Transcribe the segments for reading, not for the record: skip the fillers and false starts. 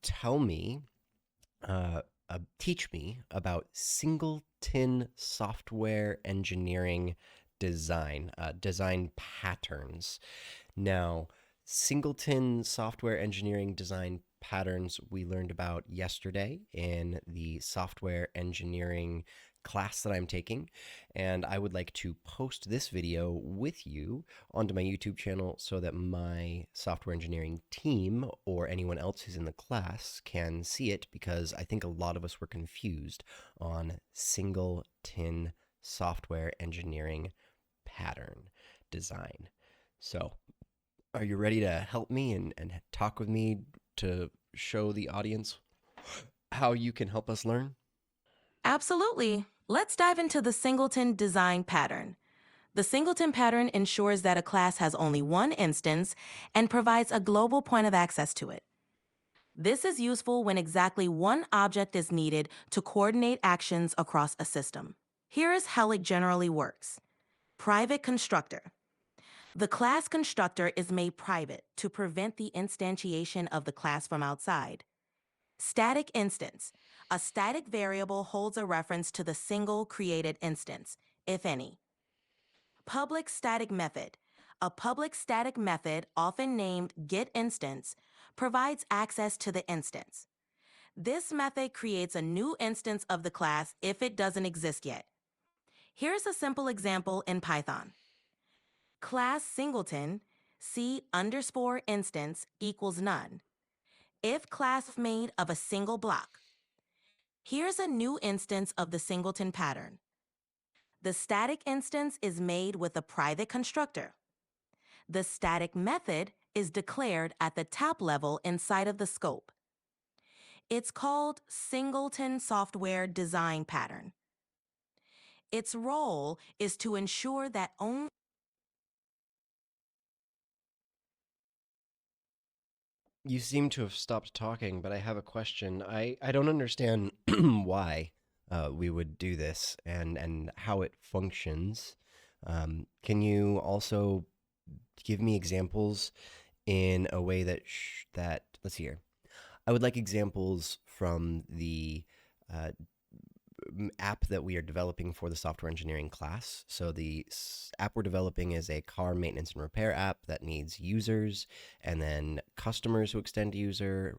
tell me, teach me about Singleton software engineering design patterns. Now, Singleton software engineering design patterns we learned about yesterday in the software engineering class that I'm taking. And I would like to post this video with you onto my YouTube channel so that my software engineering team or anyone else who's in the class can see it, because I think a lot of us were confused on Singleton software engineering pattern design. So, are you ready to help me and talk with me to show the audience how you can help us learn? Absolutely. Let's dive into the singleton design pattern. The singleton pattern ensures that a class has only one instance and provides a global point of access to it. This is useful when exactly one object is needed to coordinate actions across a system. Here is how it generally works. Private constructor. The class constructor is made private to prevent the instantiation of the class from outside. Static instance. A static variable holds a reference to the single created instance, if any. Public static method. A public static method, often named getInstance, provides access to the instance. This method creates a new instance of the class if it doesn't exist yet. Here's a simple example in Python. Class singleton, C underscore instance equals none. If class made of a single block. Here's a new instance of the singleton pattern. The static instance is made with a private constructor. The static method is declared at the top level inside of the scope. It's called Singleton Software Design Pattern. Its role is to ensure that only You seem to have stopped talking, but I have a question. I don't understand why we would do this and how it functions. Can you also give me examples in a way that let's see here. I would like examples from the uh, app that we are developing for the software engineering class. So the app we're developing is a car maintenance and repair app that needs users, and then customers who extend user,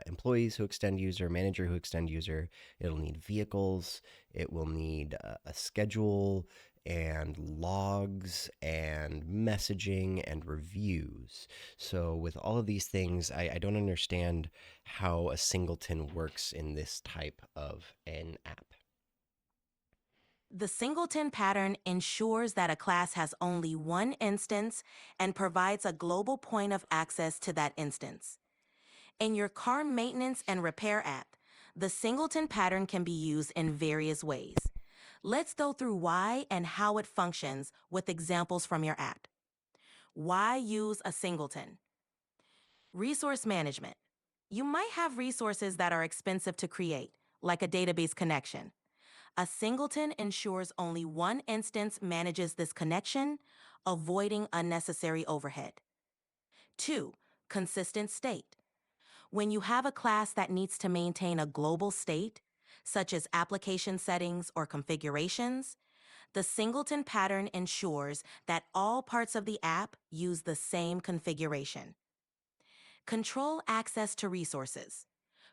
employees who extend user, manager who extend user. It'll need vehicles. It will need a schedule and logs and messaging and reviews. So with all of these things, I don't understand how a singleton works in this type of an app. the singleton pattern ensures that a class has only one instance and provides a global point of access to that instance. In your car maintenance and repair app, the singleton pattern can be used in various ways. Let's go through why and how it functions with examples from your app. Why use a singleton? Resource management. You might have resources that are expensive to create, like a database connection. A singleton ensures only one instance manages this connection, avoiding unnecessary overhead. 2. Consistent state. When you have a class that needs to maintain a global state, such as application settings or configurations, the singleton pattern ensures that all parts of the app use the same configuration. Control access to resources.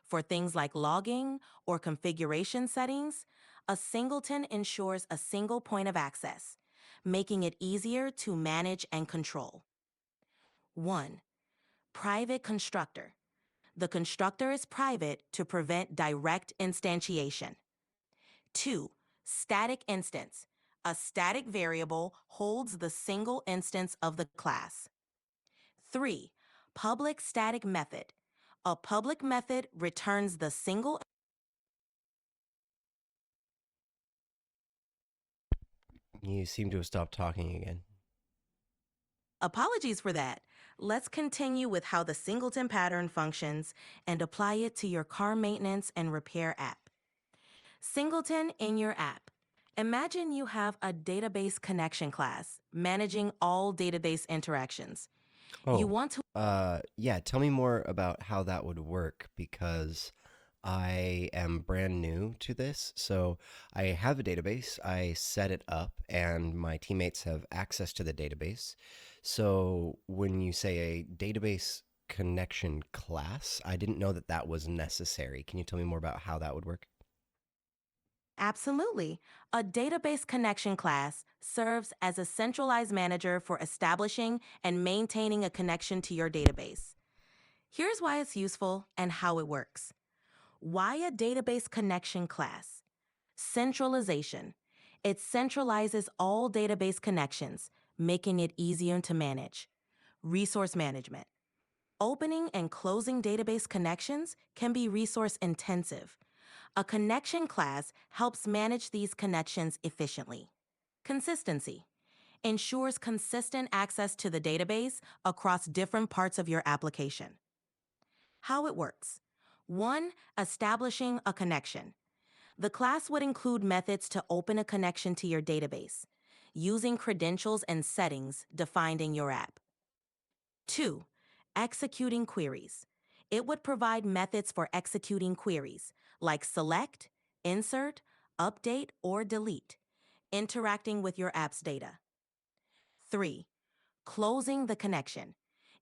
For things like logging or configuration settings, a singleton ensures a single point of access, making it easier to manage and control. 1. Private constructor. The constructor is private to prevent direct instantiation. 2. Static instance. A static variable holds the single instance of the class. 3. Public static method. A public method returns the single. You seem to have stopped talking again. Apologies for that. Let's continue with how the singleton pattern functions and apply it to your car maintenance and repair app. Singleton in your app. Imagine you have a database connection class managing all database interactions. You Oh, want to yeah, tell me more about how that would work because I am brand new to this. So I have a database, I set it up, and my teammates have access to the database. So when you say a database connection class, I didn't know that that was necessary. Can you tell me more about how that would work? Absolutely. A database connection class serves as a centralized manager for establishing and maintaining a connection to your database. Here's why it's useful and how it works. Why a database connection class? Centralization. It centralizes all database connections, making it easier to manage. Resource management. Opening and closing database connections can be resource intensive. A connection class helps manage these connections efficiently. Consistency ensures consistent access to the database across different parts of your application. How it works. 1. Establishing a connection. The class would include methods to open a connection to your database, using credentials and settings defined in your app. 2. Executing queries. It would provide methods for executing queries like select, insert, update, or delete, interacting with your app's data. 3. Closing the connection.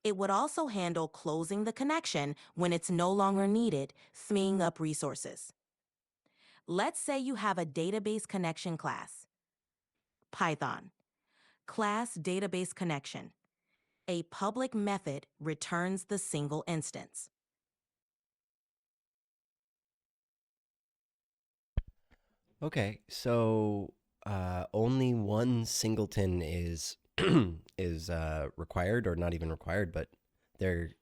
It would also handle closing the connection when it's no longer needed, freeing up resources. Let's say you have a database connection class. Python. Class database connection. A public method returns the single instance. Okay, so only one singleton is is required, or not even required, but there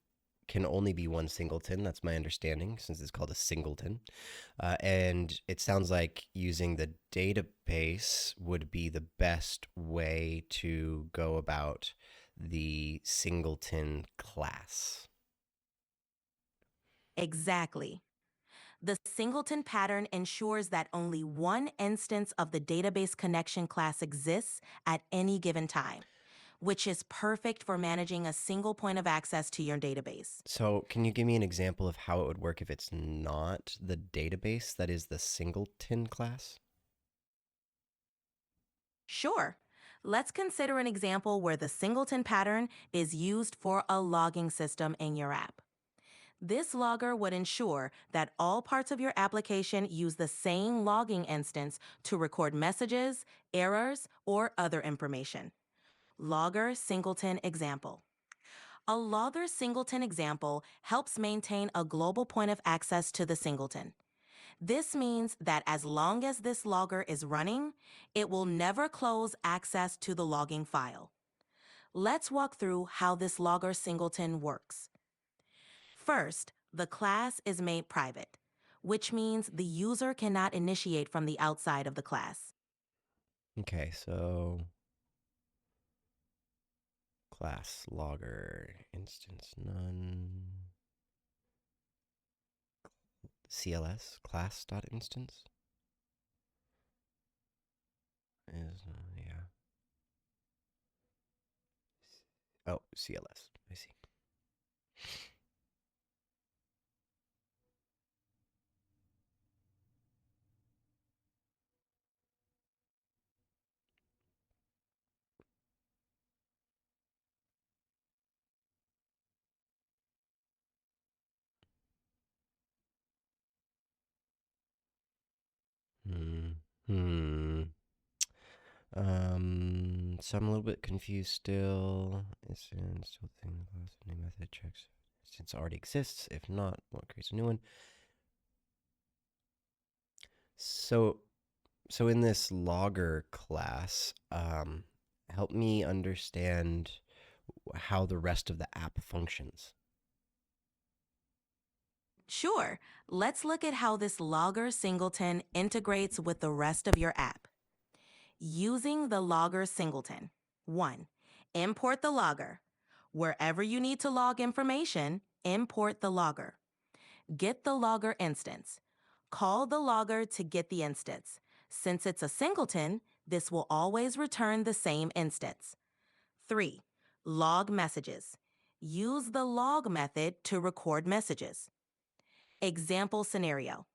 can only be one singleton. That's my understanding, since it's called a singleton. And it sounds like using the database would be the best way to go about the singleton class. Exactly. The singleton pattern ensures that only one instance of the database connection class exists at any given time, which is perfect for managing a single point of access to your database. So, can you give me an example of how it would work if it's not the database that is the singleton class? Sure. Let's consider an example where the singleton pattern is used for a logging system in your app. This logger would ensure that all parts of your application use the same logging instance to record messages, errors, or other information. Logger singleton example. A logger singleton example helps maintain a global point of access to the singleton. This means that as long as this logger is running, it will never close access to the logging file. Let's walk through how this logger singleton works. First, the class is made private, which means the user cannot initiate from the outside of the class. Okay, so class logger instance none CLS class dot instance is yeah. Oh, CLS. I see. Hmm. Hmm. So I'm a little bit confused still. Is still thinking class new method checks since it already exists. If not, what creates a new one? So so in this logger class, help me understand how the rest of the app functions. Sure, let's look at how this logger singleton integrates with the rest of your app. Using the logger singleton. 1. Import the logger. Wherever you need to log information, import the logger. Get the logger instance. Call the logger to get the instance. Since it's a singleton, this will always return the same instance. 3. Log messages. use the log method to record messages. Example scenario.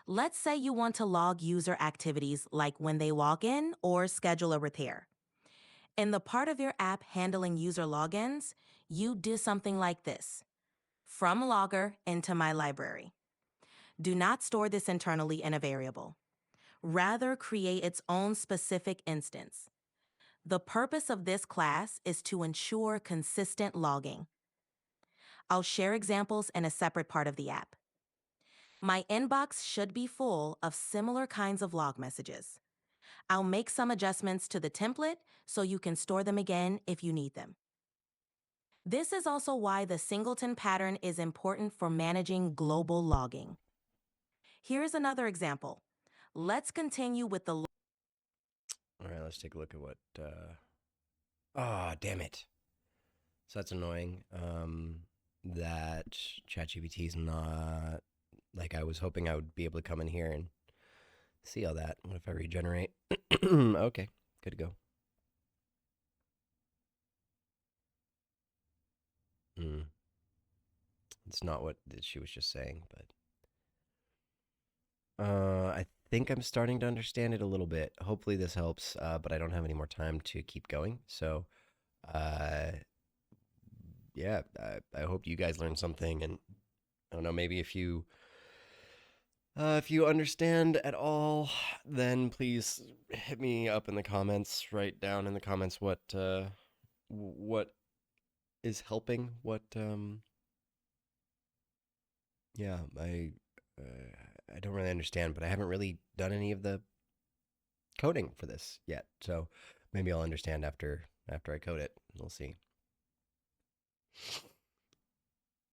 Let's say you want to log user activities like when they log in or schedule a repair. In the part of your app handling user logins, you do something like this. From logger into my library. Do not store this internally in a variable. Rather, create its own specific instance. The purpose of this class is to ensure consistent logging. I'll share examples in a separate part of the app. My inbox should be full of similar kinds of log messages. I'll make some adjustments to the template so you can store them again if you need them. This is also why the Singleton pattern is important for managing global logging. Here's another example. Let's continue with the... All right, let's take a look at what. Oh, damn it. So that's annoying. That ChatGPT is not like I was hoping I would be able to come in here and see all that. What if I regenerate? Okay, good to go. Mm, it's not what she was just saying, but I think I'm starting to understand it a little bit. Hopefully this helps, but I don't have any more time to keep going. So, uh, yeah, I hope you guys learned something, and I don't know, maybe if you understand at all, then please hit me up in the comments. Write down in the comments what is helping. Yeah, I don't really understand, but I haven't really done any of the coding for this yet. So maybe I'll understand after I code it. We'll see.